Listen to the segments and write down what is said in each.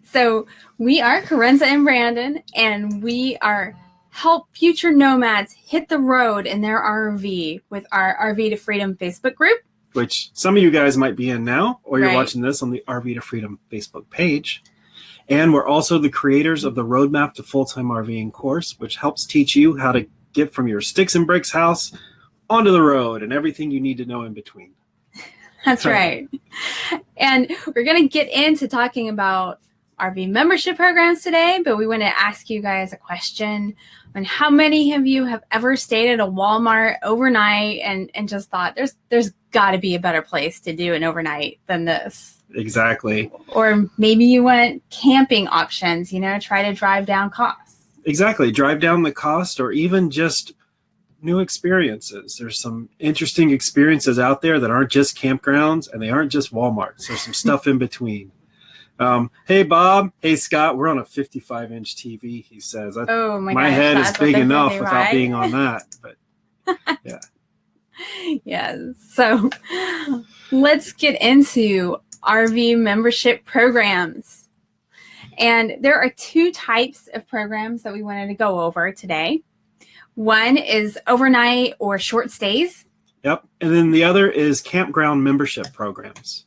So we are Carenza and Brandon, and we are help future nomads hit the road in their RV with our RV to Freedom Facebook group. Which some of you guys might be in now, or you're Right. watching this on the RV to Freedom Facebook page. And we're also the creators of the Roadmap to Full-Time RVing course, which helps teach you how to get from your sticks and bricks house onto the road and everything you need to know in between. That's right. And we're going to get into talking about RV membership programs today, but we want to ask you guys a question on how many of you have ever stayed at a Walmart overnight and just thought there's got to be a better place to do an overnight than this. Exactly. Or maybe you want camping options, try to drive down costs. Exactly. Drive down the cost, or even just new experiences. There's some interesting experiences out there that aren't just campgrounds, and they aren't just Walmarts. There's some stuff in between. Hey, Bob. Hey, Scott. We're on a 55-inch TV, he says. Oh, my gosh, head is big enough without being on that. But yeah. Yes. So let's get into RV membership programs. And there are two types of programs that we wanted to go over today. One is overnight or short stays. Yep. And then the other is campground membership programs.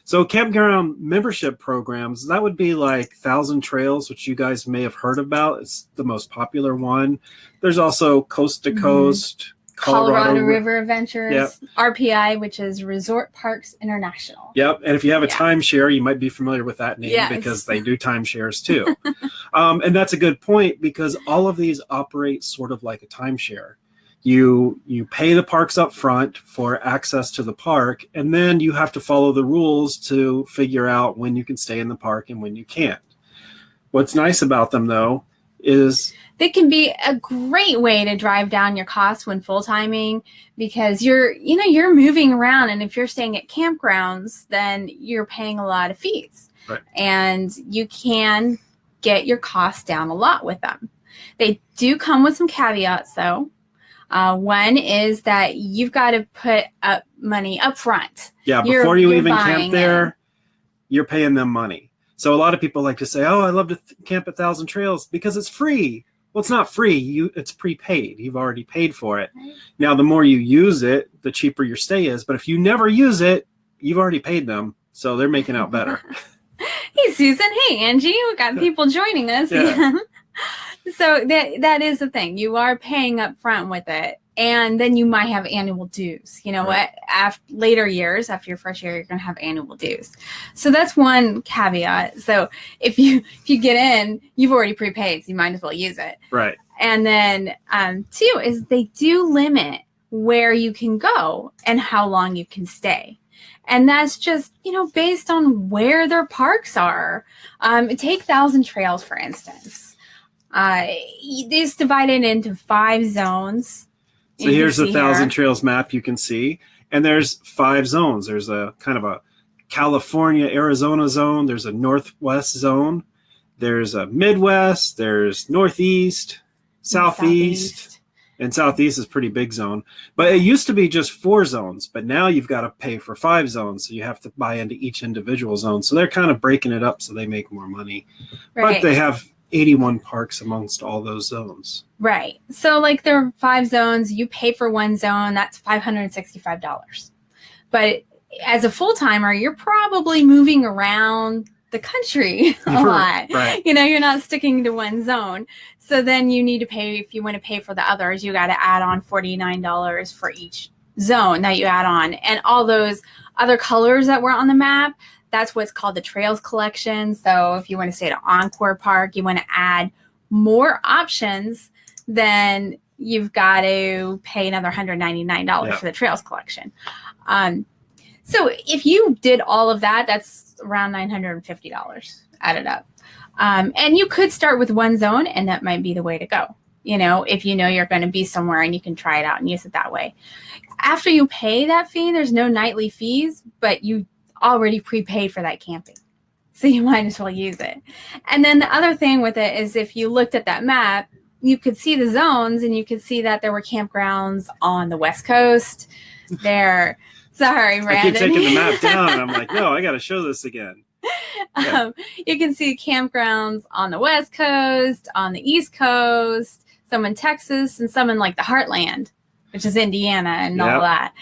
So campground membership programs, that would be like Thousand Trails, which you guys may have heard about. It's the most popular one. There's also Coast to Coast, Colorado River Adventures, yep. RPI, which is Resort Parks International. Yep. And if you have a timeshare, you might be familiar with that name because they do timeshares too. And that's a good point because all of these operate sort of like a timeshare. You pay the parks up front for access to the park, and then you have to follow the rules to figure out when you can stay in the park and when you can't. What's nice about them, though, is they can be a great way to drive down your costs when full-timing because you're moving around, and if you're staying at campgrounds, then you're paying a lot of fees. Right. And you can get your costs down a lot with them. They do come with some caveats, though. One is that you've got to put up money up front. Yeah, before you even camp there, you're paying them money. So a lot of people like to say, oh, I love to camp at Thousand Trails because it's free. Well, it's not free. It's prepaid. You've already paid for it. Right. Now, the more you use it, the cheaper your stay is. But if you never use it, you've already paid them. So they're making out better. Hey, Susan. Hey, Angie. We've got people joining us. Yeah. So that is the thing. You are paying up front with it. And then you might have annual dues. Right. Later years, after your first year, you're going to have annual dues. So that's one caveat. So if you get in, you've already prepaid, so you might as well use it. Right. And then two is they do limit where you can go and how long you can stay. And that's just, based on where their parks are. Take Thousand Trails, for instance. It's divided into 5 zones. So here's the Thousand Trails map you can see. And there's 5 zones. There's a kind of a California, Arizona zone. There's a Northwest zone. There's a Midwest. There's Northeast, Southeast. And Southeast is a pretty big zone. But it used to be just 4 zones. But now you've got to pay for 5 zones. So you have to buy into each individual zone. So they're kind of breaking it up so they make more money. Right. But they have 81 parks amongst all those zones. Right. So like there are 5 zones. You pay for one zone. That's $565. But as a full-timer, you're probably moving around the country a lot. Right. You're not sticking to one zone. So then you need to pay, if you want to pay for the others, you got to add on $49 for each zone that you add on. And all those other colors that were on the map, that's what's called the Trails Collection. So if you want to stay at Encore Park, you want to add more options, then you've got to pay another $199 for the Trails Collection. So if you did all of that, that's around $950 added up. And you could start with one zone, and that might be the way to go. If you're going to be somewhere and you can try it out and use it that way. After you pay that fee, there's no nightly fees, but you already prepaid for that camping. So you might as well use it. And then the other thing with it is if you looked at that map, you could see the zones and you could see that there were campgrounds on the West Coast. Sorry, Brandon. I keep taking the map down. I'm like, no, I got to show this again. You can see campgrounds on the West Coast, on the East Coast, some in Texas, and some in like the Heartland, which is Indiana and all that.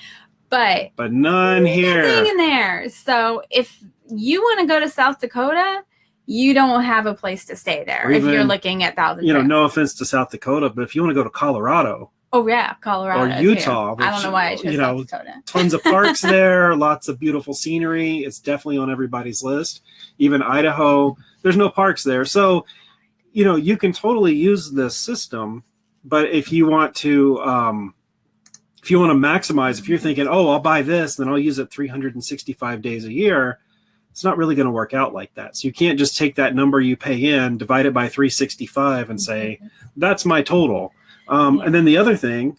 But none here. Nothing in there. So if you want to go to South Dakota, you don't have a place to stay there if you're looking at Thousand Trails. No offense to South Dakota, but if you want to go to Colorado. Oh, yeah, Colorado. Or Utah. Which, I don't know why I chose South Dakota. Tons of parks there, lots of beautiful scenery. It's definitely on everybody's list. Even Idaho, there's no parks there. So, you can totally use this system, but if you want to maximize, if you're thinking, oh, I'll buy this, then I'll use it 365 days a year, it's not really going to work out like that. So you can't just take that number you pay in, divide it by 365 and say, that's my total. And then the other thing.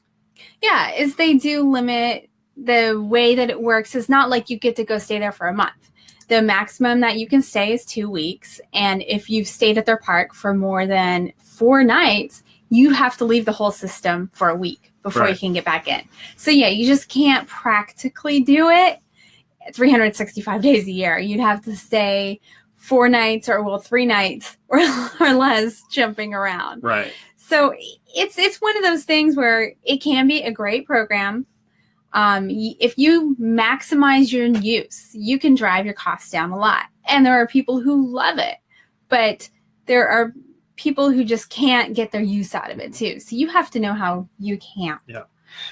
Yeah, is they do limit the way that it works. It's not like you get to go stay there for a month. The maximum that you can stay is 2 weeks. And if you've stayed at their park for more than 4 nights, you have to leave the whole system for a week before you can get back in. So yeah, you just can't practically do it 365 days a year. You'd have to stay 4 nights or 3 nights or less jumping around. Right. So it's one of those things where it can be a great program. If you maximize your use, you can drive your costs down a lot. And there are people who love it, but there are people who just can't get their use out of it too. So you have to know how you can. Yeah.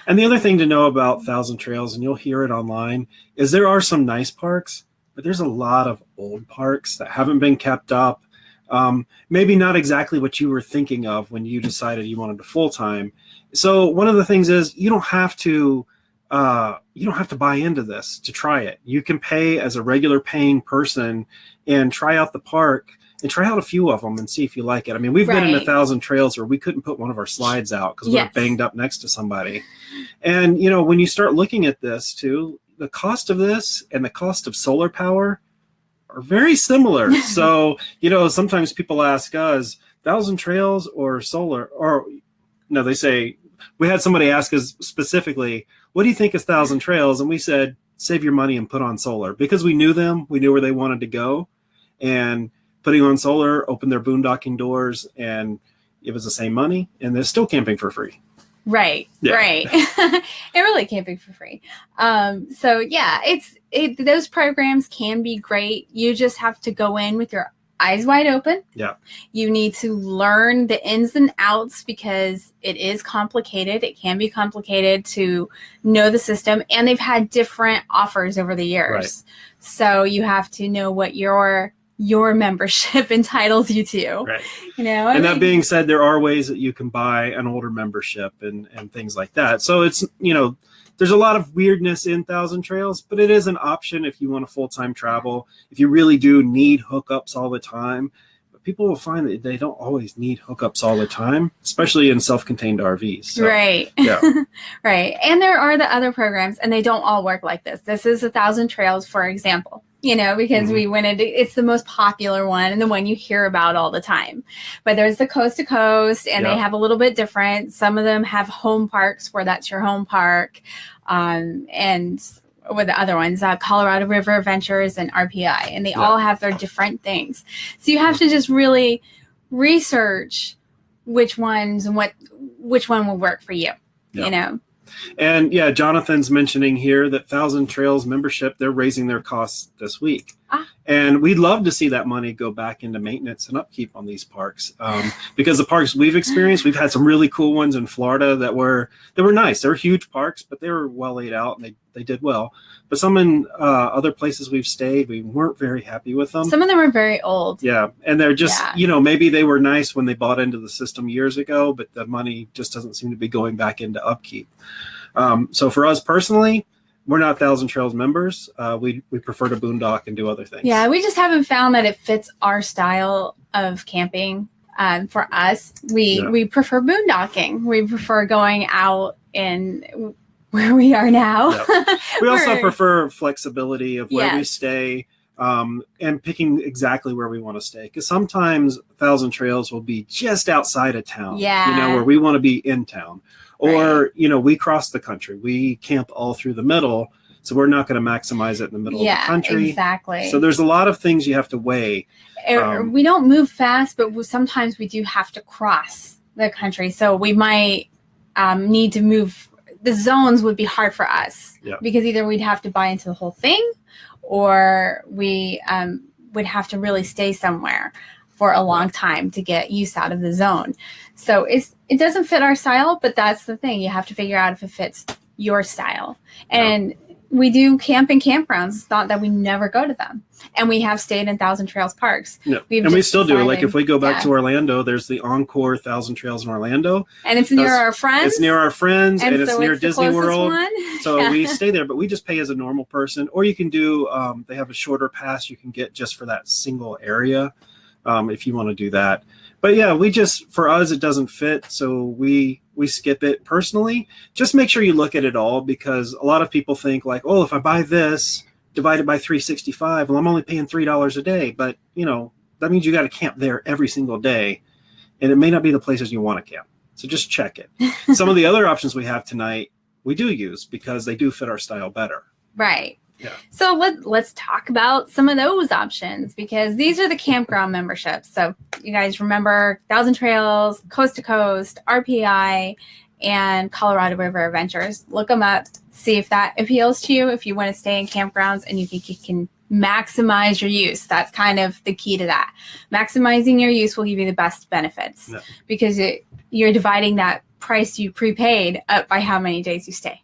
And the other thing to know about Thousand Trails, and you'll hear it online, is there are some nice parks, but there's a lot of old parks that haven't been kept up. Maybe not exactly what you were thinking of when you decided you wanted a full-time. So one of the things is you don't have to buy into this to try it. You can pay as a regular paying person and try out the park and try out a few of them and see if you like it. I mean, we've been in 1,000 trails where we couldn't put one of our slides out because we were banged up next to somebody. And, when you start looking at this too, the cost of this and the cost of solar power are very similar. So, sometimes people ask us, 1,000 trails or solar, or no, they say, we had somebody ask us specifically, what do you think is 1,000 trails? And we said, save your money and put on solar, because we knew them. We knew where they wanted to go, and putting on solar opened their boondocking doors, and it was the same money, and they're still camping for free. Right. Yeah. Right. And really camping for free. So yeah, those programs can be great. You just have to go in with your eyes wide open. Yeah. You need to learn the ins and outs because it is complicated. It can be complicated to know the system, and they've had different offers over the years. Right. So you have to know what your membership entitles you to. Right. And that being said, there are ways that you can buy an older membership and things like that. So it's, there's a lot of weirdness in 1,000 Trails, but it is an option if you want to full-time travel, if you really do need hookups all the time. But people will find that they don't always need hookups all the time, especially in self-contained RVs. So, right. Yeah. Right. And there are the other programs, and they don't all work like this. This is 1,000 Trails, for example. Because we went into, it's the most popular one and the one you hear about all the time. But there's the coast to coast, and they have a little bit different. Some of them have home parks where that's your home park. And with the other ones, Colorado River Adventures and RPI, and they all have their different things. So you have to just really research which ones and which one will work for you, And Jonathan's mentioning here that 1,000 Trails membership, they're raising their costs this week. And we'd love to see that money go back into maintenance and upkeep on these parks. Because the parks we've experienced, we've had some really cool ones in Florida that were nice. They were huge parks, but they were well laid out and they did well. But some in other places we've stayed, we weren't very happy with them. Some of them are very old. Yeah. And they're just, maybe they were nice when they bought into the system years ago, but the money just doesn't seem to be going back into upkeep. So for us personally, we're not 1,000 Trails members. We prefer to boondock and do other things. Yeah, we just haven't found that it fits our style of camping. For us, we prefer boondocking. We prefer going out in where we are now. Yeah. We also prefer flexibility of where we stay, and picking exactly where we want to stay. Because sometimes 1,000 Trails will be just outside of town, where we want to be in town. Or, we cross the country. We camp all through the middle. So we're not going to maximize it in the middle of the country. Exactly. So there's a lot of things you have to weigh. We don't move fast, but sometimes we do have to cross the country. So we might need to move. The zones would be hard for us because either we'd have to buy into the whole thing, or we would have to really stay somewhere for a long time to get use out of the zone. So it doesn't fit our style, but that's the thing. You have to figure out if it fits your style. And we do camp in campgrounds. It's not that we never go to them. And we have stayed in Thousand Trails parks. Yeah. And we still do. Like if we go back to Orlando, there's the Encore Thousand Trails in Orlando. And it's near our friends. It's near our friends, and it's near Disney World. One. So we stay there, but we just pay as a normal person. Or you can do, they have a shorter pass you can get just for that single area if you want to do that. But yeah, for us, it doesn't fit. So we skip it personally. Just make sure you look at it all, because a lot of people think like, oh, if I buy this divided by 365, well, I'm only paying $3 a day. But, that means you got to camp there every single day. And it may not be the places you want to camp. So just check it. Some of the other options we have tonight, we do use because they do fit our style better. Right. Yeah. So let's talk about some of those options, because these are the campground memberships. So you guys remember Thousand Trails, Coast to Coast, RPI, and Colorado River Adventures. Look them up. See if that appeals to you. If you want to stay in campgrounds and you think you can maximize your use, that's kind of the key to that. Maximizing your use will give you the best benefits because you're dividing that price you prepaid up by how many days you stay.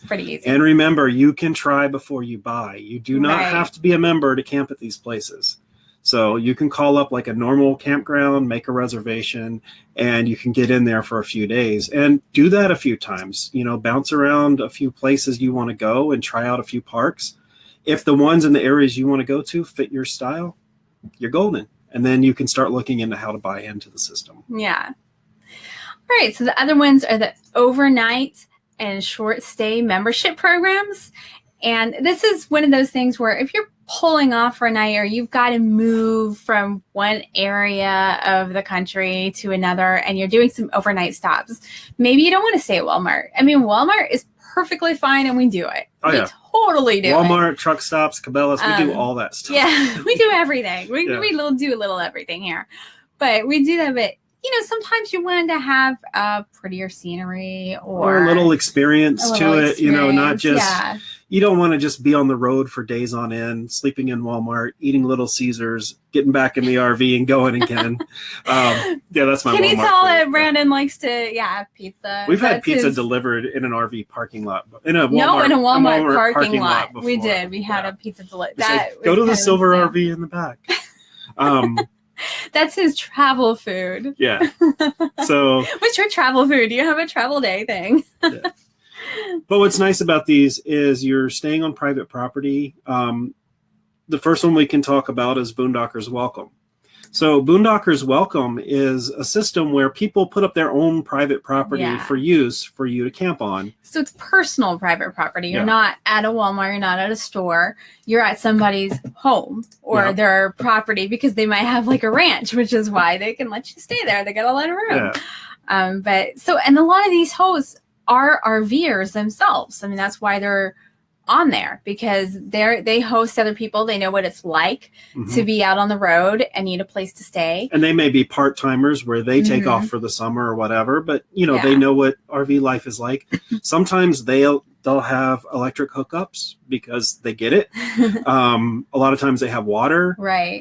Pretty easy. And remember, you can try before you buy. You do not have to be a member to camp at these places. So you can call up like a normal campground, make a reservation, and you can get in there for a few days and do that a few times. Bounce around a few places you want to go and try out a few parks. If the ones in the areas you want to go to fit your style, you're golden. And then you can start looking into how to buy into the system. Yeah. All right. So the other ones are the overnight and short stay membership programs. And this is one of those things where if you're pulling off for a night, or you've got to move from one area of the country to another and you're doing some overnight stops, maybe you don't want to stay at Walmart. I mean, Walmart is perfectly fine and we do it. We totally do Walmart, truck stops, Cabela's, we do all that stuff. Yeah, we do everything. We do a little everything here. But we do that, but sometimes you want to have prettier scenery or a little experience to it, not just, you don't want to just be on the road for days on end, sleeping in Walmart, eating Little Caesars, getting back in the RV and going again. That's my Walmart. Can you tell that Brandon likes to, pizza? We've had pizza delivered in an RV parking lot. In a Walmart parking lot. We did. We had a pizza delivered. Go to the silver RV in the back. That's his travel food. Yeah. So what's your travel food? Do you have a travel day thing? But what's nice about these is you're staying on private property. The first one we can talk about is Boondockers Welcome. So Boondockers Welcome is a system where people put up their own private property for use for you to camp on. So it's personal private property. You're not at a Walmart. You're not at a store. You're at somebody's home or their property, because they might have like a ranch, which is why they can let you stay there. They got a lot of room. And a lot of these hosts are RVers themselves. I mean, that's why they're on there, because they host other people. They know what it's like to be out on the road and need a place to stay. And they may be part-timers where they take off for the summer or whatever, but they know what RV life is like. Sometimes they'll have electric hookups because they get it. A lot of times they have water. Right.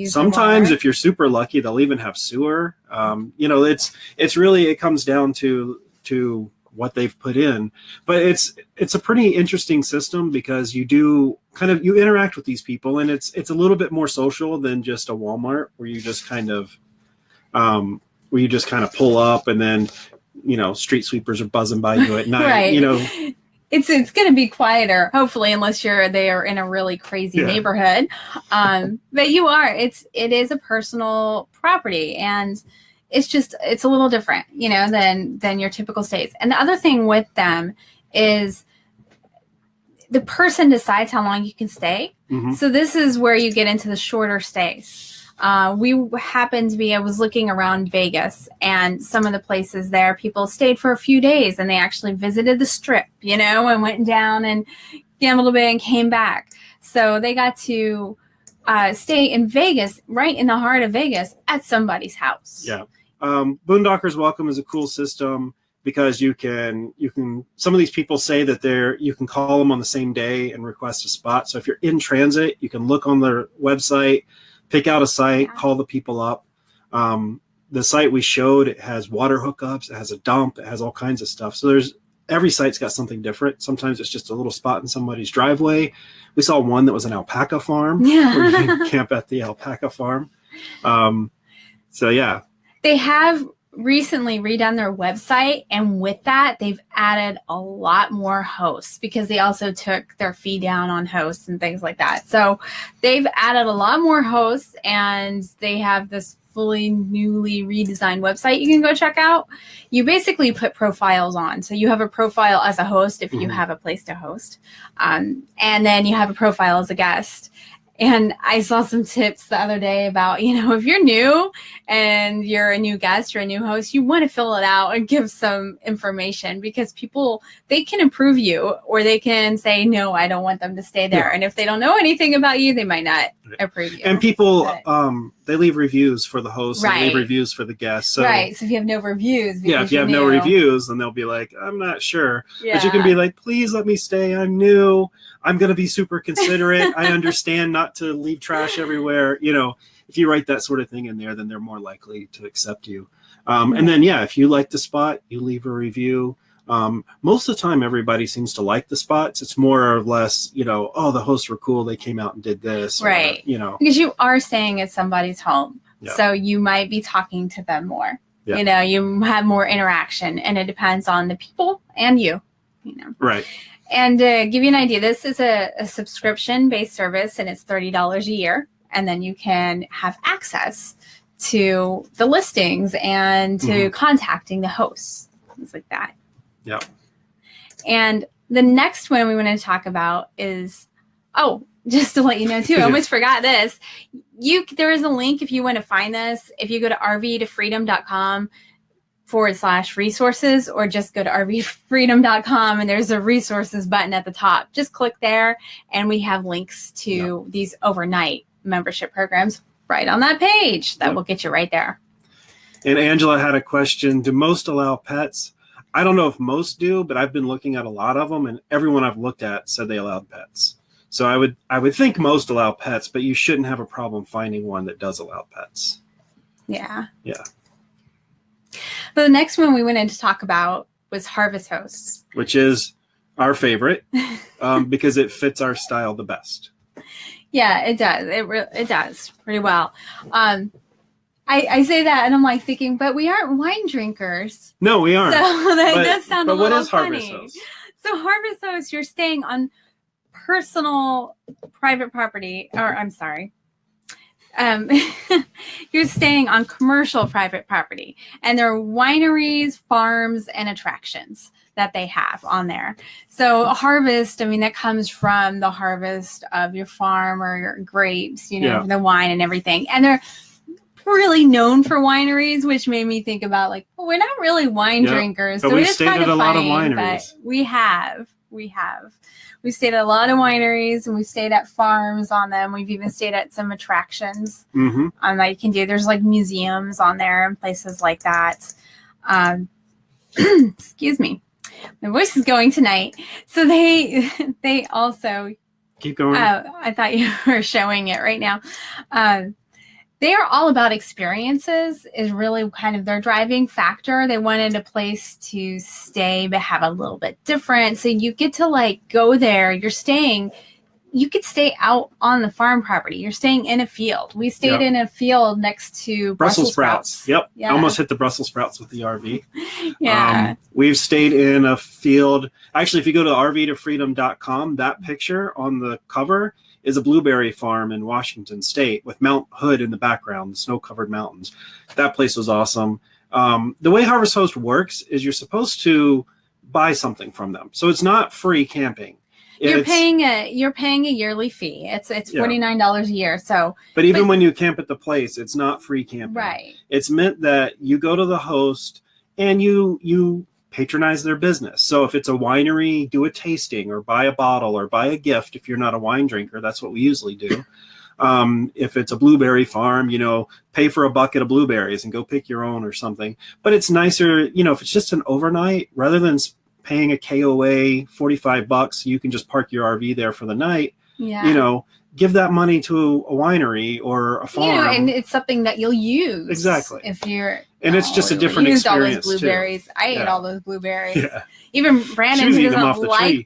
Sometimes if you're super lucky, they'll even have sewer. It's really, it comes down to what they've put in, but it's a pretty interesting system because you interact with these people, and it's a little bit more social than just a Walmart where you just kind of pull up and then street sweepers are buzzing by you at night. Right. It's going to be quieter, hopefully, unless they are in a really crazy neighborhood. But it is a personal property, and it's a little different, than your typical stays. And the other thing with them is the person decides how long you can stay. So this is where you get into the shorter stays. I was looking around Vegas, and some of the places there, people stayed for a few days and they actually visited the strip, and went down and gambled a bit, and came back. So they got to stay in Vegas, right in the heart of Vegas, at somebody's house. Yeah. Boondockers Welcome is a cool system because you can some of these people say that you can call them on the same day and request a spot. So if you're in transit, you can look on their website, pick out a site, call the people up. The site we showed, it has water hookups, it has a dump, it has all kinds of stuff. So every site's got something different. Sometimes it's just a little spot in somebody's driveway. We saw one that was an alpaca farm. Yeah. Where you can camp at the alpaca farm. So yeah. They have recently redone their website, and with that, they've added a lot more hosts because they also took their fee down on hosts and things like that. So they've added a lot more hosts, and they have this fully newly redesigned website you can go check out. You basically put profiles on. So you have a profile as a host if you have a place to host. And then you have a profile as a guest. And I saw some tips the other day about, if you're new and you're a new guest or a new host, you want to fill it out and give some information because people, they can approve you or they can say, no, I don't want them to stay there. Yeah. And if they don't know anything about you, they might not approve you. And people, they leave reviews for the host. Right. They leave reviews for the guests. So, right. So if you have no reviews. Yeah, if you have no reviews, then they'll be like, I'm not sure. Yeah. But you can be like, please let me stay. I'm new. I'm going to be super considerate. I understand not to leave trash everywhere. If you write that sort of thing in there, then they're more likely to accept you. And then, if you like the spot, you leave a review. Most of the time, everybody seems to like the spots. It's more or less, the hosts were cool. They came out and did this. Right. Or, because you are staying at somebody's home. Yeah. So you might be talking to them more. Yeah. You have more interaction, and it depends on the people and you. Right. And to give you an idea, this is a subscription-based service, and it's $30 a year. And then you can have access to the listings and to contacting the hosts, things like that. Yeah. And the next one we want to talk about is, just to let you know too, I almost forgot this. There is a link if you want to find this. If you go to rvtofreedom.com/resources, or just go to rvfreedom.com and there's a resources button at the top. Just click there and we have links to these overnight membership programs right on that page. That will get you right there. And Angela had a question. Do most allow pets? I don't know if most do, but I've been looking at a lot of them, and everyone I've looked at said they allowed pets. So I would think most allow pets, but you shouldn't have a problem finding one that does allow pets. Yeah. Yeah. The next one we wanted to talk about was Harvest Hosts, which is our favorite because it fits our style the best. Yeah, it does. It does pretty well. I say that and I'm like thinking, but we aren't wine drinkers. No, we aren't. So that does sound a little funny. Harvest Host? So Harvest Host, you're staying on personal private property, or I'm sorry. You're staying on commercial private property, and there are wineries, farms, and attractions that they have on there. So harvest, that comes from the harvest of your farm or your grapes, the wine and everything. And they're really known for wineries, which made me think about we're not really wine drinkers. But so we've it is stayed kind at of a lot of funny, wineries. but we have. We've stayed at a lot of wineries, and we've stayed at farms on them. We've even stayed at some attractions that you can do. There's museums on there and places like that. Excuse me. My voice is going tonight. So they also keep going. I thought you were showing it right now. They are all about experiences is really kind of their driving factor. They wanted a place to stay, but have a little bit different. So you get to go there. You could stay out on the farm property. You're staying in a field. We stayed in a field next to Brussels sprouts. Yep. Yeah. I almost hit the Brussels sprouts with the RV. Yeah. We've stayed in a field. Actually, if you go to rvtofreedom.com, that picture on the cover is a blueberry farm in Washington State with Mount Hood in the background, the snow-covered mountains. That place was awesome. The way Harvest Host works is you're supposed to buy something from them. So it's not free camping. You're paying a yearly fee. It's $49 a year. So, but when you camp at the place, it's not free camping. Right. It's meant that you go to the host and you patronize their business. So if it's a winery, do a tasting or buy a bottle or buy a gift. If you're not a wine drinker, that's what we usually do. If it's a blueberry farm, pay for a bucket of blueberries and go pick your own or something. But it's nicer, if it's just an overnight, rather than paying a KOA $45, you can just park your RV there for the night. Yeah. Give that money to a winery or a farm. And it's something that you'll use. Exactly. If you're... And it's just a different experience, all those blueberries. too. I ate all those blueberries. Yeah. Even Brandon, She was who eating them off doesn't the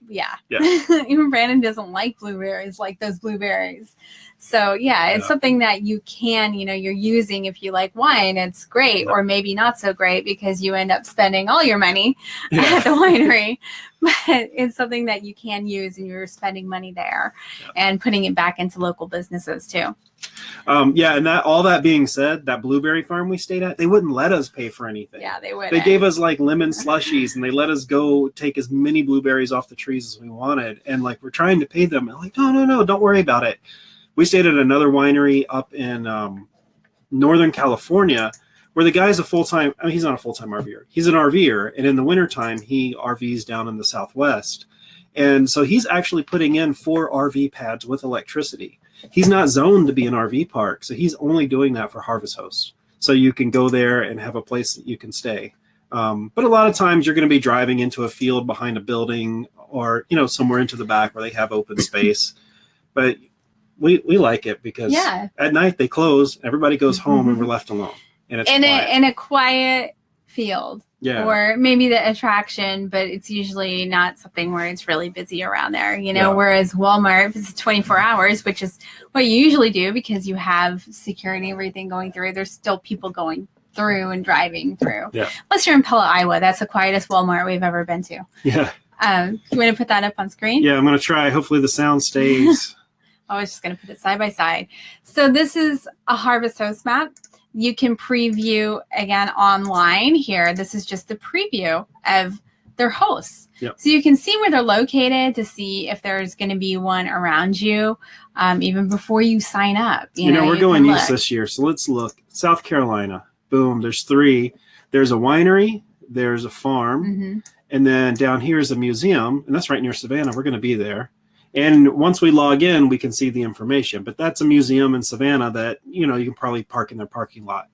tree. Even Brandon doesn't like blueberries, like those blueberries. So it's something that you can, you're using if you like wine. It's great, or maybe not so great because you end up spending all your money at the winery. But it's something that you can use, and you're spending money there and putting it back into local businesses too. And all that being said, that blueberry farm we stayed at, they wouldn't let us pay for anything. Yeah, they would. They gave us like lemon slushies, and they let us go take as many blueberries off the trees as we wanted. And like, we're trying to pay them. And like, no, don't worry about it. We stayed at another winery up in Northern California, where the guy's he's not a full-time RVer. He's an RVer, and in the wintertime, he RVs down in the Southwest. And so he's actually putting in 4 RV pads with electricity. He's not zoned to be an RV park, so he's only doing that for harvest hosts. So you can go there and have a place that you can stay. But a lot of times you're going to be driving into a field behind a building, or somewhere into the back where they have open space. But we like it because at night they close, everybody goes home, and we're left alone. And it's in a quiet field. Yeah. Or maybe the attraction, but it's usually not something where it's really busy around there, whereas Walmart, it's 24 hours, which is what you usually do because you have security, everything going through. There's still people going through and driving through. Yeah. Unless you're in Pella, Iowa. That's the quietest Walmart we've ever been to. Yeah. You want to put that up on screen? Yeah, I'm going to try. Hopefully the sound stays. I was just going to put it side by side. So this is a Harvest Host map. You can preview again online here. This is just the preview of their hosts. Yep. So you can see where they're located to see if there's going to be one around you, even before you sign up. We're going east this year. So let's look. South Carolina. Boom. There's 3. There's a winery. There's a farm. Mm-hmm. And then down here is a museum. And that's right near Savannah. We're going to be there. And once we log in, we can see the information. But that's a museum in Savannah that, you can probably park in their parking lot.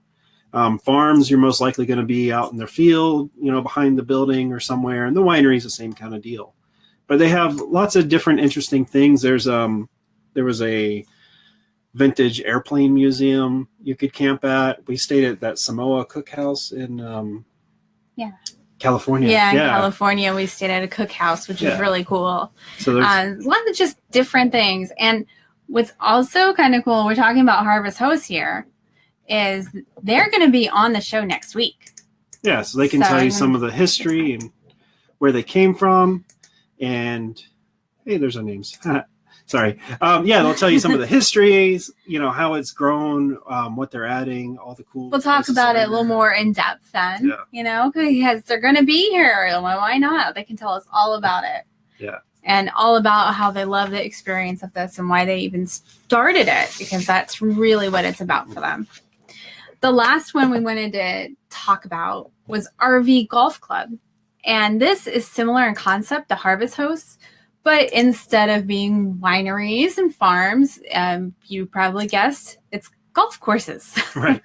Farms, you're most likely going to be out in their field, behind the building or somewhere. And the winery is the same kind of deal. But they have lots of different interesting things. There was a vintage airplane museum you could camp at. We stayed at that Samoa Cookhouse in California. Yeah, in California, we stayed at a cookhouse, which is really cool. So there's a lot of just different things. And what's also kind of cool, we're talking about Harvest Hosts here, is they're going to be on the show next week. Yeah, so they can tell you some of the history and where they came from. And, hey, there's our names. Sorry. They'll tell you some of the histories, how it's grown, what they're adding, all the cool. We'll talk about it a little more in depth then, because they're going to be here. Why not? They can tell us all about it. Yeah. And all about how they love the experience of this and why they even started it, because that's really what it's about for them. The last one we wanted to talk about was RV Golf Club. And this is similar in concept to Harvest Hosts. But instead of being wineries and farms, you probably guessed, it's golf courses. Right.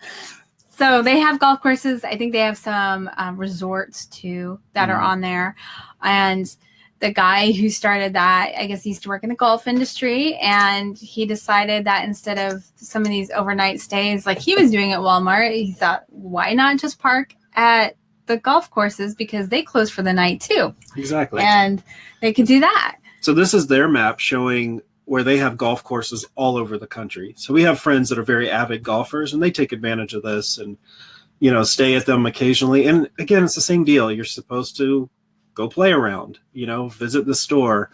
So they have golf courses. I think they have some resorts, too, that are on there. And the guy who started that, I guess he used to work in the golf industry. And he decided that instead of some of these overnight stays like he was doing at Walmart, he thought, why not just park at the golf courses? Because they close for the night, too. Exactly. And they could do that. So this is their map showing where they have golf courses all over the country. So we have friends that are very avid golfers, and they take advantage of this and, stay at them occasionally. And again, it's the same deal. You're supposed to go play around, visit the store,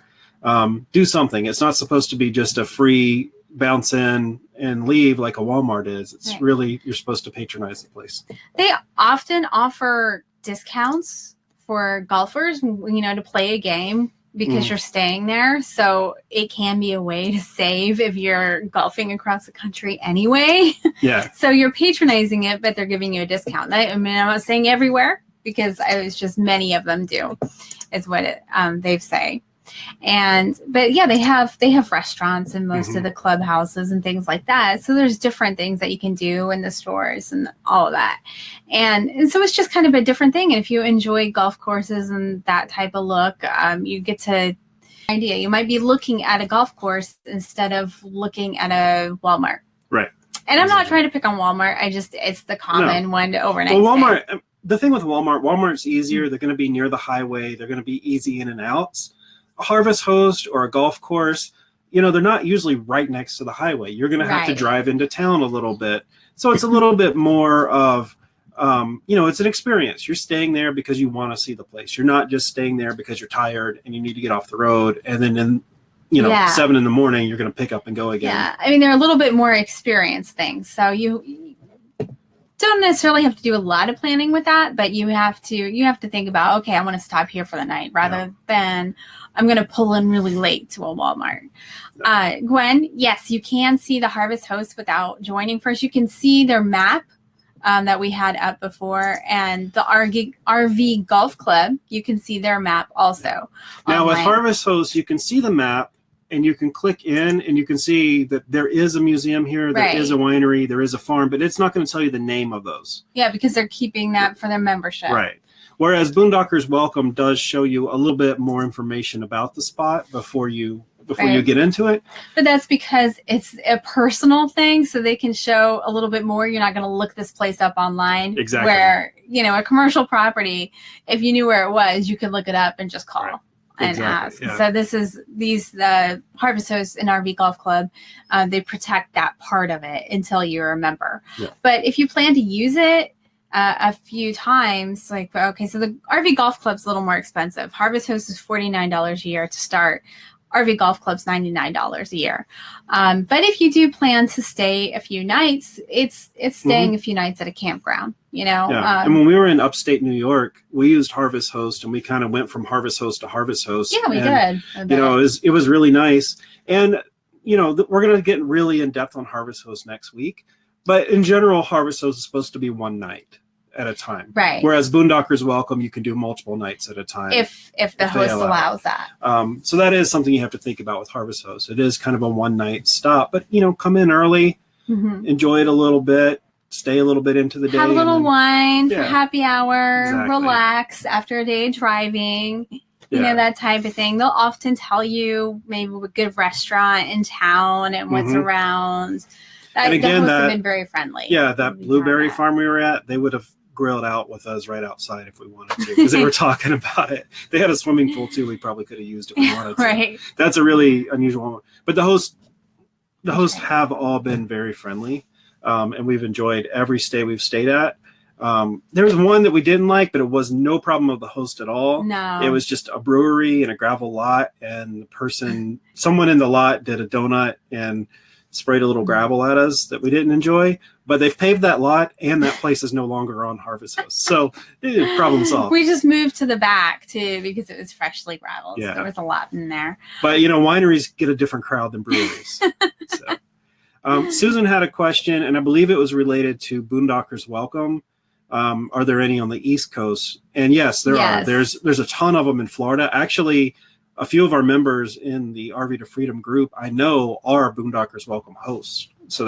do something. It's not supposed to be just a free bounce in and leave like a Walmart is. It's really, you're supposed to patronize the place. They often offer discounts for golfers, to play a game, because you're staying there. So it can be a way to save if you're golfing across the country anyway. Yeah. So you're patronizing it, but they're giving you a discount. I'm not saying everywhere, because it was just many of them do, is what they say. But yeah, they have restaurants in most of the clubhouses and things like that. So there's different things that you can do in the stores and all of that. And so it's just kind of a different thing. And if you enjoy golf courses and that type of look, you get to idea. You might be looking at a golf course instead of looking at a Walmart. Right. And I'm not trying to pick on Walmart. It's the common one to overnight. Well, Walmart, the thing with Walmart's easier. They're going to be near the highway. They're going to be easy in and outs. A Harvest Host or a golf course, they're not usually right next to the highway. You're going to have to drive into town a little bit. So it's a little bit more of, it's an experience. You're staying there because you want to see the place. You're not just staying there because you're tired and you need to get off the road. And then 7 in the morning, you're going to pick up and go again. Yeah. I mean, they're a little bit more experienced things. So you don't necessarily have to do a lot of planning with that, but you have to think about, okay, I want to stop here for the night rather than I'm going to pull in really late to a Walmart. Gwen, yes, you can see the Harvest Host without joining first. You can see their map that we had up before, and the RV Golf Club, you can see their map also. Now with Harvest Host, you can see the map and you can click in and you can see that there is a museum here, there is a winery, there is a farm, but it's not going to tell you the name of those. Yeah, because they're keeping that for their membership. Right. Whereas Boondockers Welcome does show you a little bit more information about the spot before you get into it. But that's because it's a personal thing, so they can show a little bit more. You're not going to look this place up online. Exactly. Where, a commercial property, if you knew where it was, you could look it up and just call and ask. Yeah. So the Harvest Host and RV Golf Club, they protect that part of it until you're a member. Yeah. But if you plan to use it, a few times, so the RV Golf Club's a little more expensive. Harvest Host is $49 a year to start. RV Golf Club's $99 a year. But if you do plan to stay a few nights, it's staying a few nights at a campground, Yeah. And when we were in upstate New York, we used Harvest Host and we kind of went from Harvest Host to Harvest Host. Yeah, we did. It was really nice. And, we're going to get really in depth on Harvest Host next week. But in general, Harvest Host is supposed to be one night at a time. Right. Whereas Boondockers Welcome, you can do multiple nights at a time. If the host allows that. So that is something you have to think about with Harvest Host. It is kind of a one night stop, but come in early, enjoy it a little bit, stay a little bit into the day. Have a little wine for happy hour, relax after a day of driving. That type of thing. They'll often tell you maybe a good restaurant in town and what's around. And again, have been very friendly. Yeah, that blueberry farm we were at, they would have grilled out with us right outside if we wanted to, because they were talking about it. They had a swimming pool too. We probably could have used if we wanted to. Right. That's a really unusual one. But the hosts have all been very friendly, and we've enjoyed every stay we've stayed at. There was one that we didn't like, but it was no problem of the host at all. No. It was just a brewery and a gravel lot, and someone in the lot did a donut and sprayed a little gravel at us that we didn't enjoy, but they've paved that lot and that place is no longer on Harvest Host. So problem solved. We just moved to the back too because it was freshly graveled. Yeah. So there was a lot in there. But wineries get a different crowd than breweries. Susan had a question, and I believe it was related to Boondockers Welcome. Are there any on the East Coast? And yes, there are. There's a ton of them in Florida. Actually, a few of our members in the RV to Freedom group, I know, are Boondockers Welcome hosts. So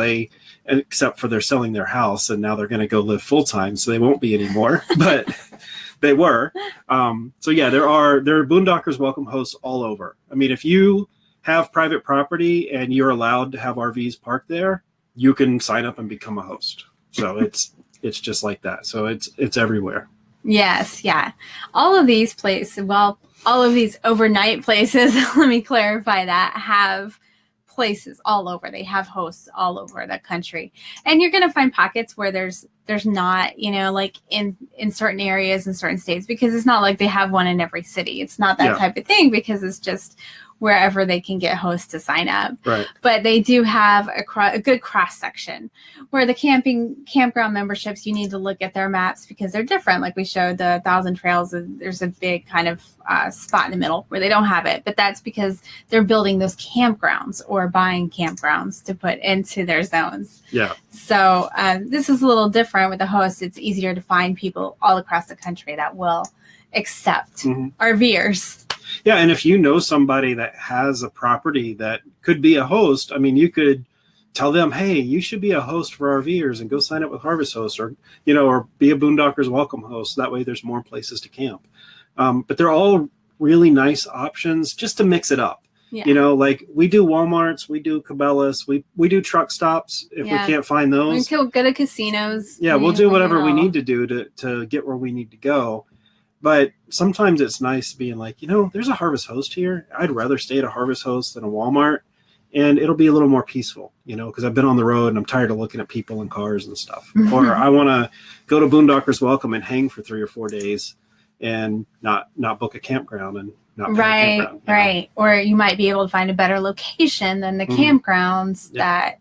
except for they're selling their house and now they're going to go live full time, so they won't be anymore. But they were. So yeah, there are Boondockers Welcome hosts all over. I mean, if you have private property and you're allowed to have RVs parked there, you can sign up and become a host. So it's just like that. So it's everywhere. Yes, yeah. All of these places, all of these overnight places, let me clarify that, have places all over. They have hosts all over the country. And you're going to find pockets where there's not, like in certain areas in certain states, because it's not like they have one in every city. It's not that type of thing, because it's just wherever they can get hosts to sign up. Right. But they do have a good cross section. Where the campground memberships, you need to look at their maps because they're different. Like we showed the 1,000 Trails, there's a big kind of spot in the middle where they don't have it. But that's because they're building those campgrounds or buying campgrounds to put into their zones. Yeah. So this is a little different with the host. It's easier to find people all across the country that will accept RVers. Yeah, and if you know somebody that has a property that could be a host, I mean, you could tell them, hey, you should be a host for RVers and go sign up with Harvest Host, or, or be a Boondockers Welcome host. That way there's more places to camp. But they're all really nice options just to mix it up. Yeah. Like we do Walmarts, we do Cabela's, we do truck stops if we can't find those. We can go to casinos. Yeah, we'll do whatever we need to do to get where we need to go. But sometimes it's nice being like, there's a Harvest Host here. I'd rather stay at a Harvest Host than a Walmart. And it'll be a little more peaceful, because I've been on the road and I'm tired of looking at people and cars and stuff. Or I want to go to Boondockers Welcome and hang for 3 or 4 days and not book a campground and not pay a campground. Right. Or you might be able to find a better location than the campgrounds that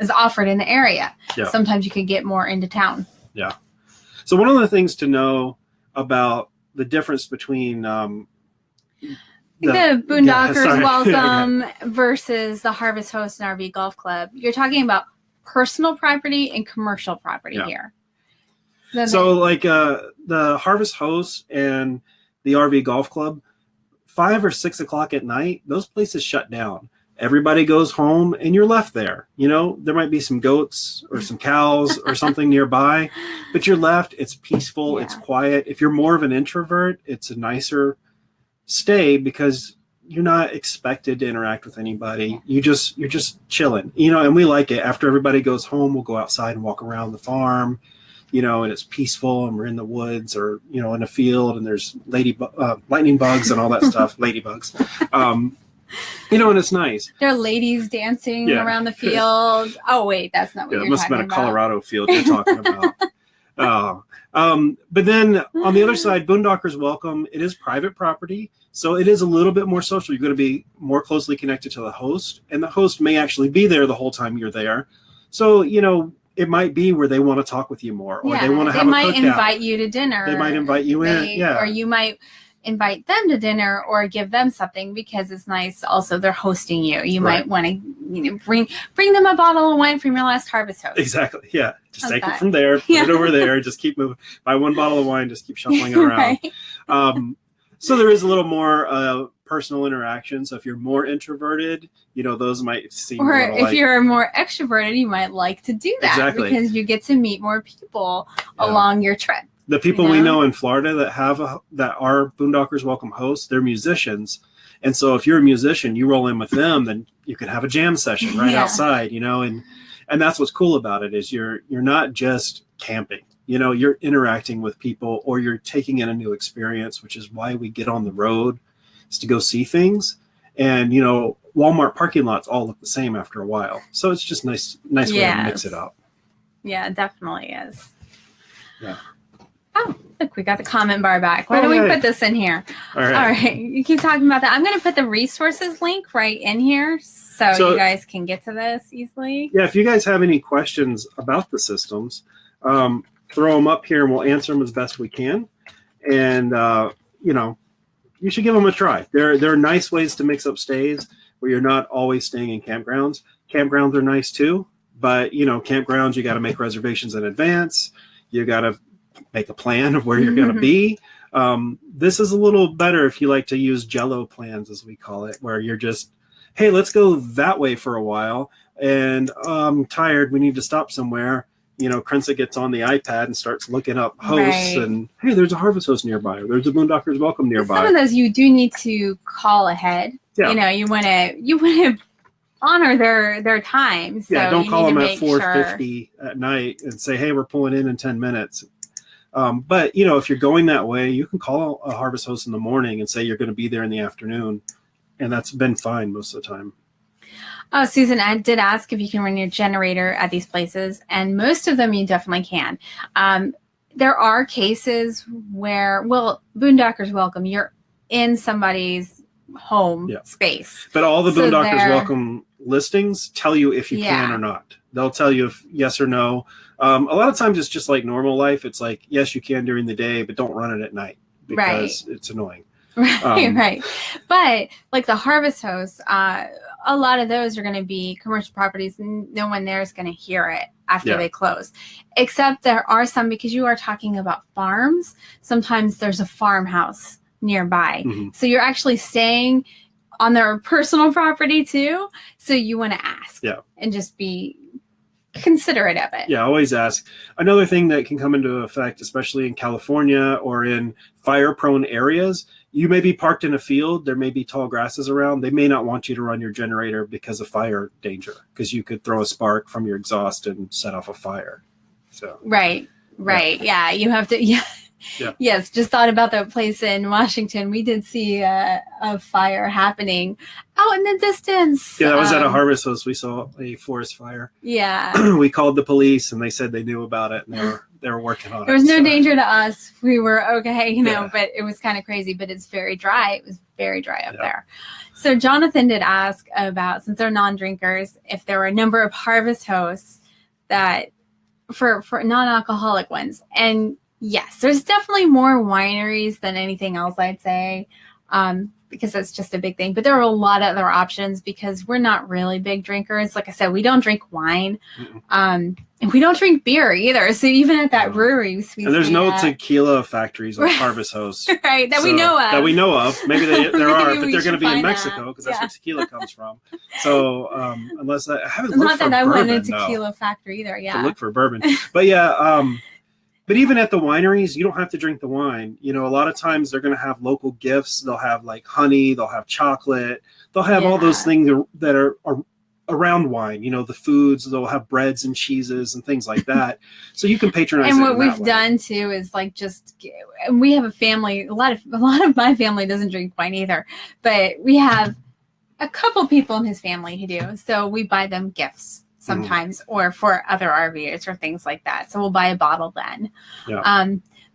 is offered in the area. Yeah. Sometimes you could get more into town. Yeah. So one of the things to know about the difference between the Boondockers Welcome versus the Harvest Host and RV Golf Club, you're talking about personal property and commercial property here. So like the Harvest Host and the RV Golf Club, 5 or 6 o'clock at night, those places shut down. Everybody goes home and you're left there. There might be some goats or some cows or something nearby, but you're left. It's peaceful. It's quiet. If you're more of an introvert, it's a nicer stay because you're not expected to interact with anybody. You're just chilling, and we like it. After everybody goes home, we'll go outside and walk around the farm, and it's peaceful and we're in the woods or, in a field and there's lightning bugs and all that stuff, ladybugs. And it's nice. There are ladies dancing around the field. Oh, wait, that's not what you're talking about. It must have been a Colorado field you're talking about. But then on the other side, Boondockers Welcome, it is private property. So it is a little bit more social. You're going to be more closely connected to the host, and the host may actually be there the whole time you're there. So, it might be where they want to talk with you more, or they want to have a cookout. They might invite you to dinner. They might invite you in. Or you might invite them to dinner or give them something because it's nice. Also, they're hosting you. You might want to bring them a bottle of wine from your last Harvest Host. Exactly. Yeah. Just take it from there, put it over there, just keep moving. Buy 1 bottle of wine, just keep shuffling it around. So there is a little more personal interaction. So if you're more introverted, those might seem or if you're more extroverted, you might like to do that because you get to meet more people along your trip. The people we know in Florida that are Boondockers Welcome hosts, they're musicians. And so if you're a musician, you roll in with them, then you can have a jam session outside, and that's what's cool about it is you're not just camping, you're interacting with people or you're taking in a new experience, which is why we get on the road is to go see things. And, Walmart parking lots all look the same after a while. So it's just nice way to mix it up. Yeah, it definitely is. Yeah. Oh, look, we got the comment bar back. Why don't we put this in here? All right. You keep talking about that. I'm going to put the resources link right in here so you guys can get to this easily. Yeah, if you guys have any questions about the systems, throw them up here and we'll answer them as best we can. And, you should give them a try. There are nice ways to mix up stays where you're not always staying in campgrounds. Campgrounds are nice too, but, campgrounds, you got to make reservations in advance. You got to make a plan of where you're going to be. This is a little better if you like to use Jello plans, as we call it, where you're just, hey, let's go that way for a while. And I'm tired. We need to stop somewhere. Krenza gets on the iPad and starts looking up hosts and, hey, there's a Harvest Host nearby. Or there's a Boondockers Welcome nearby. Some of those you do need to call ahead. Yeah. You want to honor their time. So don't call them at 4:50 at night and say, hey, we're pulling in 10 minutes. But, if you're going that way, you can call a Harvest Host in the morning and say you're going to be there in the afternoon. And that's been fine most of the time. Oh, Susan, I did ask if you can run your generator at these places. And most of them you definitely can. There are cases where, Boondockers Welcome, you're in somebody's home Yeah. space. But all the So Boondockers they're- Welcome listings tell you if you can Yeah. or not. They'll tell you if yes or no. A lot of times it's just like normal life. It's like, yes, you can during the day, but don't run it at night because it's annoying. Right, right. But like the Harvest Hosts, a lot of those are going to be commercial properties. No one there is going to hear it after Yeah. they close. Except there are some, because you are talking about farms. Sometimes there's a farmhouse nearby. Mhm. So you're actually staying on their personal property too. So you want to ask and just be considerate of it. Yeah, always ask. Another thing that can come into effect, especially in California or in fire-prone areas, you may be parked in a field. There may be tall grasses around. They may not want you to run your generator because of fire danger, because you could throw a spark from your exhaust and set off a fire. So Right. Yeah, you have to. Yeah. Yes, just thought about that place in Washington. We did see a fire happening out in the distance. Yeah, that was at a Harvest Host. We saw a forest fire. Yeah. We called the police and they said they knew about it and they were working on it. There was no danger to us. We were okay, but it was kind of crazy. But it's very dry. It was very dry up there. So Jonathan did ask about, since they're non-drinkers, if there were a number of Harvest Hosts that for non-alcoholic ones. And yes, there's definitely more wineries than anything else, I'd say, because that's just a big thing. But there are a lot of other options because we're not really big drinkers. Like I said, we don't drink wine, and we don't drink beer either. So even at that brewery, and there's no tequila factories on Harvest Host, right? That we know of. That we know of. Maybe there are, but they're going to be in find Mexico because that's where tequila comes from. So unless I haven't not looked for that I bourbon, want a tequila factory either. Yeah, to look for bourbon, but yeah. But even at the wineries, you don't have to drink the wine. You know, a lot of times they're going to have local gifts. They'll have like honey, they'll have chocolate, they'll have all those things that are around wine. You know, the foods, they'll have breads and cheeses and things like that. So you can patronize. And it what we've done too is like and we have a family. A lot of my family doesn't drink wine either, but we have a couple people in his family who do. So we buy them gifts sometimes, or for other RVers or things like that. So we'll buy a bottle then. Yeah.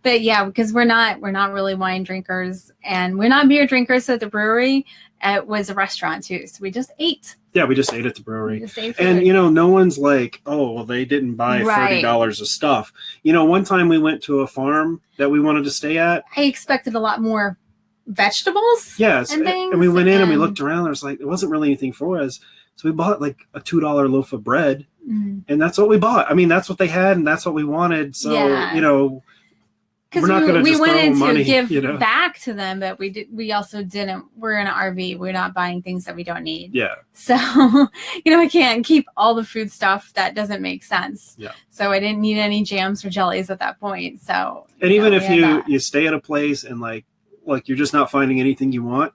But yeah, because we're not really wine drinkers and we're not beer drinkers. So at the brewery, it was a restaurant too. So we just ate. Yeah, we just ate at the brewery. And, no one's like, oh, well, they didn't buy $30 of stuff. One time we went to a farm that we wanted to stay at. I expected a lot more vegetables. Yes. And things. And we went in and we looked around. There was like, it wasn't really anything for us. So we bought like a $2 loaf of bread, and that's what we bought. I mean, that's what they had, and that's what we wanted. So we're not going to just throw money. Because we wanted to give back to them, but we also didn't. We're in an RV. We're not buying things that we don't need. Yeah. So I can't keep all the food stuff. That doesn't make sense. Yeah. So I didn't need any jams or jellies at that point. So. And even if you stay at a place and like you're just not finding anything you want,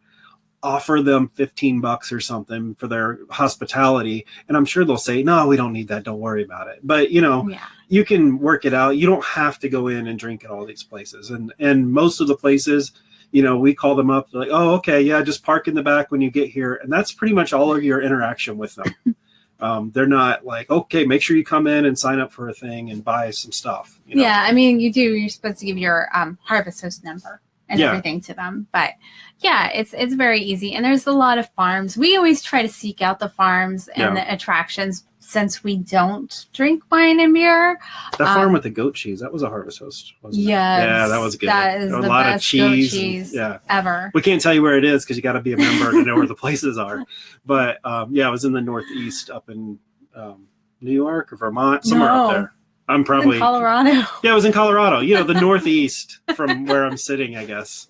offer them $15 or something for their hospitality, and I'm sure they'll say, no, we don't need that, don't worry about it. But you can work it out. You don't have to go in and drink at all these places, and most of the places, we call them up like, oh, okay, yeah, just park in the back when you get here, and that's pretty much all of your interaction with them. They're not like, okay, make sure you come in and sign up for a thing and buy some stuff. Yeah, I mean, you're supposed to give your Harvest Host number and everything to them. But yeah, it's very easy. And there's a lot of farms. We always try to seek out the farms and the attractions since we don't drink wine and beer. That farm with the goat cheese, that was a Harvest Host, wasn't it? Yeah, that was good. That is the a lot best of cheese, goat cheese ever. We can't tell you where it is because you got to be a member to know where the places are. But it was in the Northeast up in New York or Vermont, somewhere up there. I'm probably in Colorado. Yeah, it was in Colorado. The Northeast from where I'm sitting, I guess.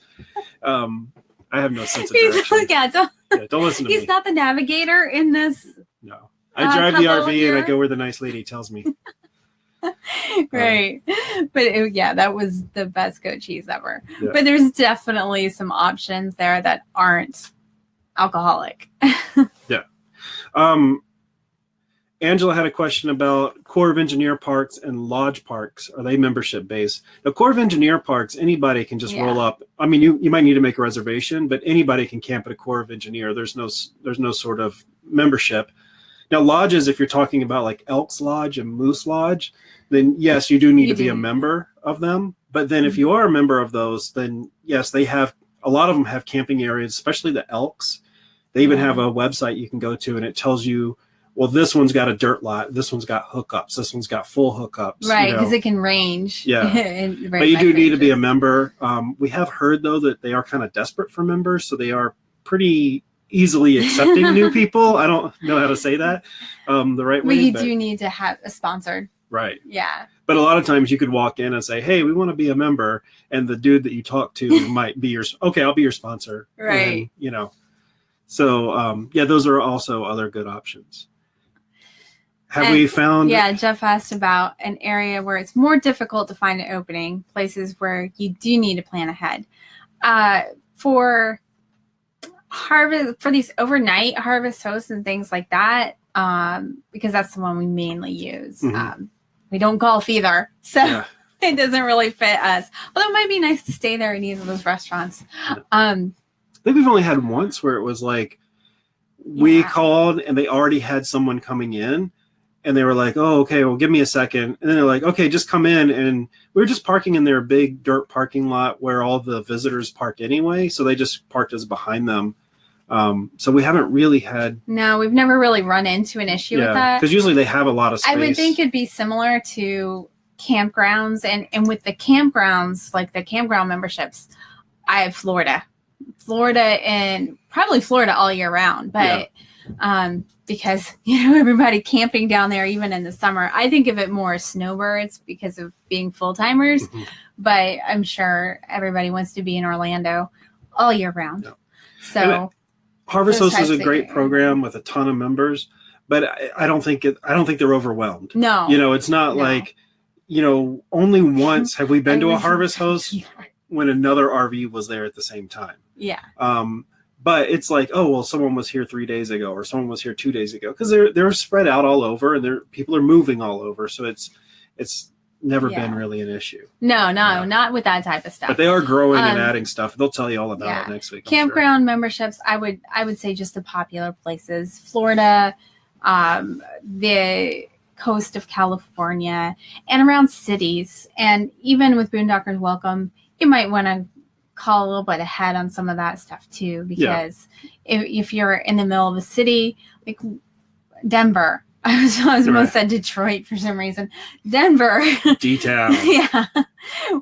I have no sense of direction. Don't listen to me. He's not the navigator in this. No, I drive the RV and I go where the nice lady tells me. Right, but that was the best goat cheese ever. Yeah. But there's definitely some options there that aren't alcoholic. Yeah. Angela had a question about Corps of Engineer parks and lodge parks. Are they membership based? The Corps of Engineer parks, anybody can just roll up. I mean, you might need to make a reservation, but anybody can camp at a Corps of Engineer. There's no sort of membership. Now, lodges, if you're talking about like Elks Lodge and Moose Lodge, then yes, you do need to be a member of them. But then if you are a member of those, then yes, they have a lot of them have camping areas, especially the Elks. They even have a website you can go to, and it tells you, well, this one's got a dirt lot, this one's got hookups, this one's got full hookups. Right, because it can range. Yeah. But you do need to be a member. We have heard, though, that they are kind of desperate for members, so they are pretty easily accepting new people. I don't know how to say that the right way. But you do need to have a sponsored. Right. Yeah. But a lot of times you could walk in and say, hey, we want to be a member. And the dude that you talk to might be okay, I'll be your sponsor. Right. And, so, those are also other good options. Have we found? Yeah, Jeff asked about an area where it's more difficult to find an opening, places where you do need to plan ahead. For harvest, for these overnight harvest hosts and things like that, because that's the one we mainly use. Mm-hmm. We don't golf either, so it doesn't really fit us. Although it might be nice to stay there in either of those restaurants. I think we've only had once where it was like we called and they already had someone coming in. And they were like, oh, okay, well, give me a second. And then they're like, okay, just come in. And we were just parking in their big dirt parking lot where all the visitors park anyway. So they just parked us behind them. So we haven't really had. No, we've never really run into an issue with that. Because usually they have a lot of space. I would think it'd be similar to campgrounds. And with the campgrounds, like the campground memberships, I have Florida and probably Florida all year round. But because, everybody camping down there, even in the summer, I think of it more as snowbirds because of being full-timers, but I'm sure everybody wants to be in Orlando all year round. Yeah. So Harvest Host is a great program with a ton of members, but I don't think they're overwhelmed. No. It's not like, only once have we been to a Harvest Host when another RV was there at the same time. Yeah. But it's like, oh, well, someone was here 3 days ago or someone was here 2 days ago because they're spread out all over and people are moving all over. So it's never been really an issue. No, not with that type of stuff. But they are growing and adding stuff. They'll tell you all about it next week. Campground memberships, I would say just the popular places. Florida, the coast of California, and around cities. And even with Boondockers Welcome, you might want to call a little bit ahead on some of that stuff too, because if you're in the middle of a city like Denver, I was almost said Detroit for some reason. Denver, D-town.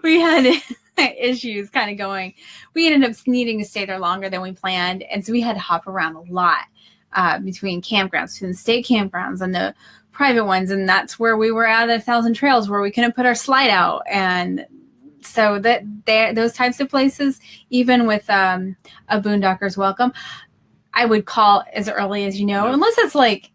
We had issues kind of going. We ended up needing to stay there longer than we planned, and so we had to hop around a lot between campgrounds, between the state campgrounds and the private ones, and that's where we were at 1,000 Trails where we couldn't put our slide out. And so that those types of places, even with a Boondockers Welcome, I would call as early as unless it's like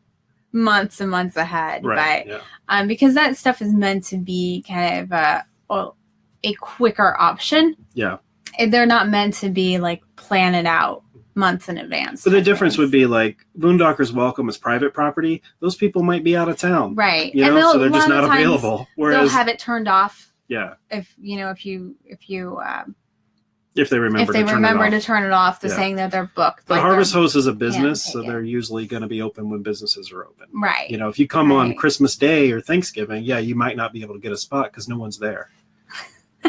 months and months ahead. Right. But because that stuff is meant to be kind of a quicker option. Yeah. They're not meant to be like plan it out months in advance. So the difference would be like Boondockers Welcome is private property. Those people might be out of town. Right. So they're just not available. Whereas they'll have it turned off. Yeah. If they remember to turn it off, they're saying that they're booked. But Harvest Host is a business, so they're usually going to be open when businesses are open. Right. If you come on Christmas Day or Thanksgiving, you might not be able to get a spot because no one's there.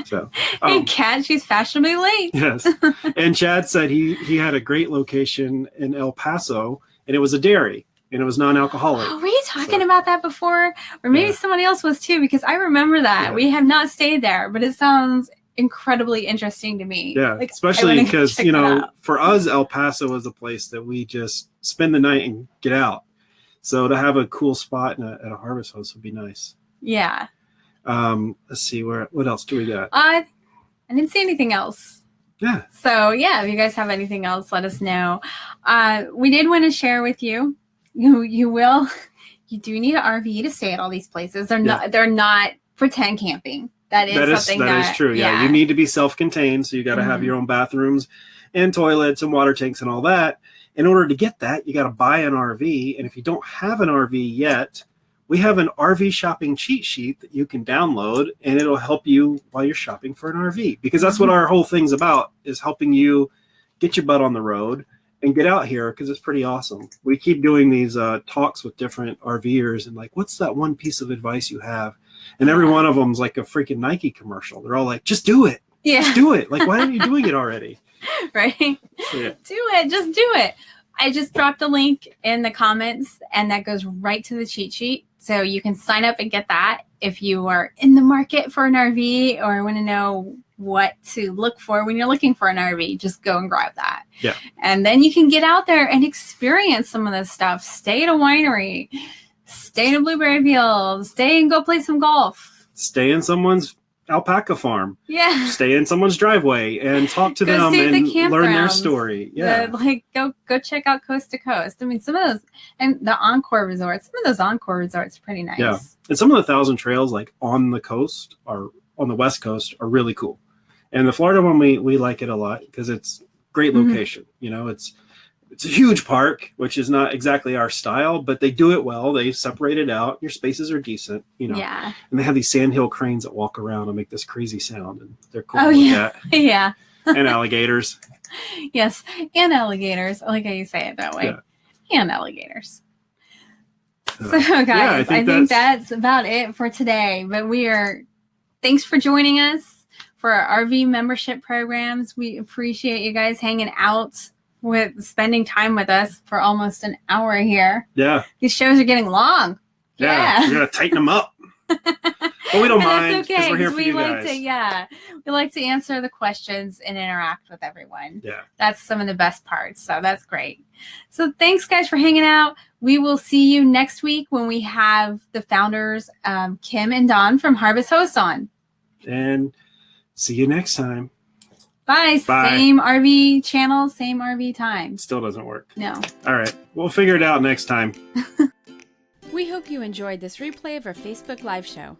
So, hey, Kat, she's fashionably late. Yes. And Chad said he had a great location in El Paso, and it was a dairy. And it was non-alcoholic. Oh, were you talking about that before? Or maybe somebody else was too, because I remember that. Yeah. We have not stayed there, but it sounds incredibly interesting to me. Yeah, especially because, for us, El Paso is a place that we just spend the night and get out. So to have a cool spot at a Harvest Host would be nice. Yeah. Let's see, what else do we got? I didn't see anything else. Yeah. So, if you guys have anything else, let us know. We did want to share with you. You do need an RV to stay at all these places. They're not pretend camping. That is true. Yeah. You need to be self-contained. So you got to have your own bathrooms and toilets and water tanks and all that. In order to get that, you got to buy an RV. And if you don't have an RV yet, we have an RV shopping cheat sheet that you can download, and it'll help you while you're shopping for an RV, because that's what our whole thing's about, is helping you get your butt on the road and get out here, because it's pretty awesome. We keep doing these talks with different RVers and like, what's that one piece of advice you have? And every one of them's like a freaking Nike commercial. They're all like, just do it. Yeah. Just do it. Like, why aren't you doing it already? Right? Yeah. Do it. Just do it. I just dropped a link in the comments, and that goes right to the cheat sheet. So you can sign up and get that if you are in the market for an RV or want to know what to look for when you're looking for an RV. Just go and grab that. Yeah. And then you can get out there and experience some of this stuff. Stay at a winery, stay in a blueberry field, stay and go play some golf. Stay in someone's alpaca farm. Yeah. Stay in someone's driveway and talk to them and learn their story. Yeah. Go check out Coast to Coast. I mean, some of those, and the Encore resorts, some of those Encore resorts are pretty nice. Yeah. And some of the 1,000 trails like on the coast or on the West Coast are really cool. And the Florida one, we like it a lot because it's great location. You know, it's a huge park, which is not exactly our style, but they do it well. They separate it out. Your spaces are decent, you know. Yeah. And they have these sandhill cranes that walk around and make this crazy sound, and they're cool. Oh, yeah. Yeah. And alligators. Yes. And alligators. I like how you say it that way. Yeah. And alligators. So, guys, yeah, I think that's about it for today. But thanks for joining us for our RV membership programs. We appreciate you guys hanging out with spending time with us for almost an hour here. Yeah. These shows are getting long. Yeah. We're going to tighten them up. But we don't mind because we're here for you guys. We like to answer the questions and interact with everyone. Yeah. That's some of the best parts. So that's great. So thanks, guys, for hanging out. We will see you next week when we have the founders, Kim and Don from Harvest Host on. And see you next time. Bye. Same RV channel, same RV time. Still doesn't work. No. All right. We'll figure it out next time. We hope you enjoyed this replay of our Facebook live show.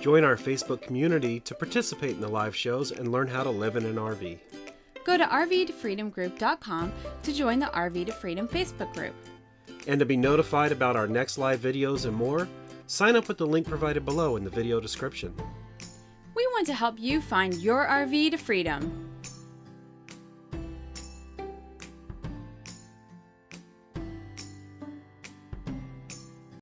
Join our Facebook community to participate in the live shows and learn how to live in an RV. Go to rvtofreedomgroup.com to join the RV to Freedom Facebook group. And to be notified about our next live videos and more, sign up with the link provided below in the video description. We want to help you find your RV to freedom.